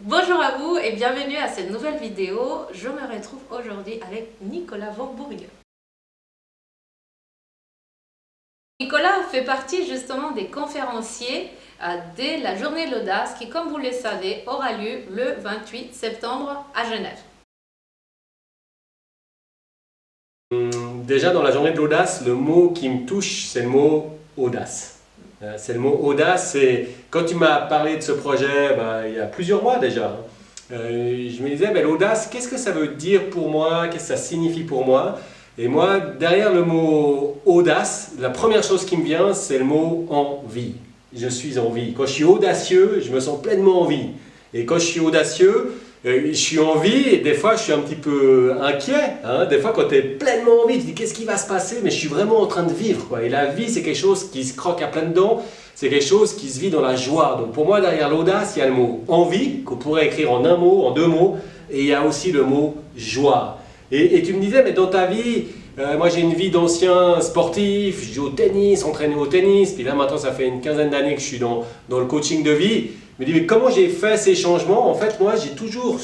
Bonjour à vous et bienvenue à cette nouvelle vidéo. Je me retrouve aujourd'hui avec Nicolas Vorburg. Nicolas fait partie justement des conférenciers de la Journée de l'Audace qui, comme vous le savez, aura lieu le 28 septembre à Genève. Déjà dans la Journée de l'Audace, le mot qui me touche, c'est le mot audace. C'est le mot audace, et quand tu m'as parlé de ce projet, il y a plusieurs mois déjà, je me disais, l'audace, qu'est-ce que ça veut dire pour moi, qu'est-ce que ça signifie pour moi? Et moi, derrière le mot audace, la première chose qui me vient, c'est le mot envie. Je suis en vie. Quand je suis audacieux, je me sens pleinement en vie. Et quand je suis audacieux, je suis en vie et des fois je suis un petit peu inquiet. Des fois quand tu es pleinement en vie, tu te dis qu'est-ce qui va se passer, mais je suis vraiment en train de vivre. Et la vie, c'est quelque chose qui se croque à pleines dents, c'est quelque chose qui se vit dans la joie. Donc pour moi, derrière l'audace, il y a le mot envie, qu'on pourrait écrire en un mot, en deux mots, et il y a aussi le mot joie. Et tu me disais, mais dans ta vie, moi j'ai une vie d'ancien sportif, je joue au tennis, entraîné au tennis, puis là maintenant ça fait une quinzaine d'années que je suis dans le coaching de vie. Je me dis, mais comment j'ai fait ces changements? En fait, moi, j'ai toujours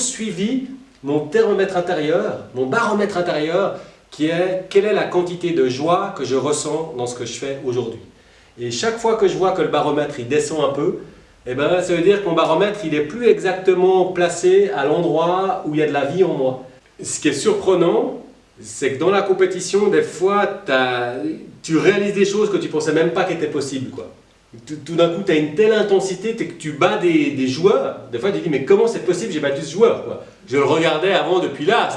suivi mon thermomètre intérieur, mon baromètre intérieur, qui est quelle est la quantité de joie que je ressens dans ce que je fais aujourd'hui. Et chaque fois que je vois que le baromètre il descend un peu, ça veut dire que mon baromètre il est plus exactement placé à l'endroit où il y a de la vie en moi. Ce qui est surprenant, c'est que dans la compétition, des fois, tu réalises des choses que tu ne pensais même pas qu'étaient possibles, quoi. Tout d'un coup, tu as une telle intensité que tu bats des joueurs. Des fois, tu te dis, mais comment c'est possible, j'ai battu ce joueur, quoi. Je le regardais avant depuis là.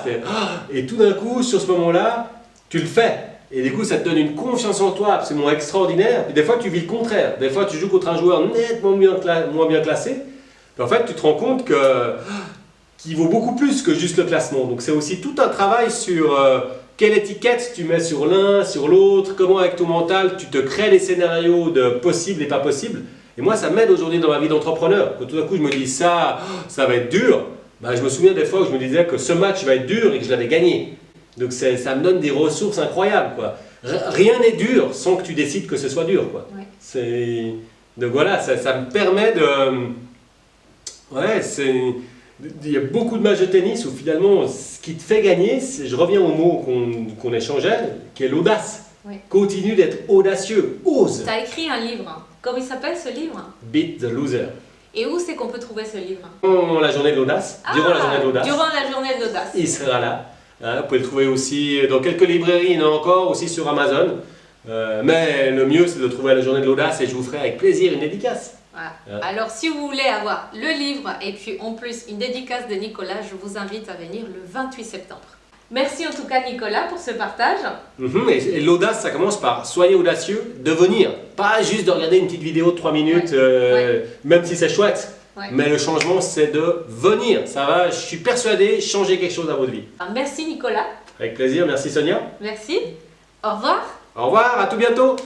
Et tout d'un coup, sur ce moment-là, tu le fais. Et du coup, ça te donne une confiance en toi absolument extraordinaire. Et des fois, tu vis le contraire. Des fois, tu joues contre un joueur nettement moins bien classé. Et en fait, tu te rends compte qu'il vaut beaucoup plus que juste le classement. Donc, c'est aussi tout un travail sur quelle étiquette tu mets sur l'un, sur l'autre, comment avec ton mental tu te crées des scénarios de possible et pas possible. Et moi, ça m'aide aujourd'hui dans ma vie d'entrepreneur. Quand tout d'un coup, je me dis ça va être dur. Je me souviens des fois où je me disais que ce match va être dur et que je l'avais gagné. Donc, ça me donne des ressources incroyables, quoi. Rien n'est dur sans que tu décides que ce soit dur, quoi. Ouais. Donc voilà, ça me permet de... Ouais, il y a beaucoup de matchs de tennis où finalement, ce qui te fait gagner, je reviens au mot qu'on échangeait, qui est l'audace. Oui. Continue d'être audacieux, ose. Tu as écrit un livre. Comment il s'appelle ce livre? Beat the Loser. Et où c'est qu'on peut trouver ce livre? Durant la journée de l'audace. Durant la journée de l'audace. Il sera là. Vous pouvez le trouver aussi dans quelques librairies, il y en a encore, aussi sur Amazon. Mais le mieux, c'est de le trouver à la journée de l'audace et je vous ferai avec plaisir une dédicace. Voilà. Alors si vous voulez avoir le livre et puis en plus une dédicace de Nicolas, je vous invite à venir le 28 septembre. Merci en tout cas Nicolas pour ce partage. Et l'audace, ça commence par soyez audacieux, devenir. Pas juste de regarder une petite vidéo de 3 minutes, même si c'est chouette. Ouais. Mais le changement, c'est de venir. Ça va, je suis persuadé, changer quelque chose dans votre vie. Merci Nicolas. Avec plaisir, merci Sonia. Merci. Au revoir. Au revoir, à tout bientôt.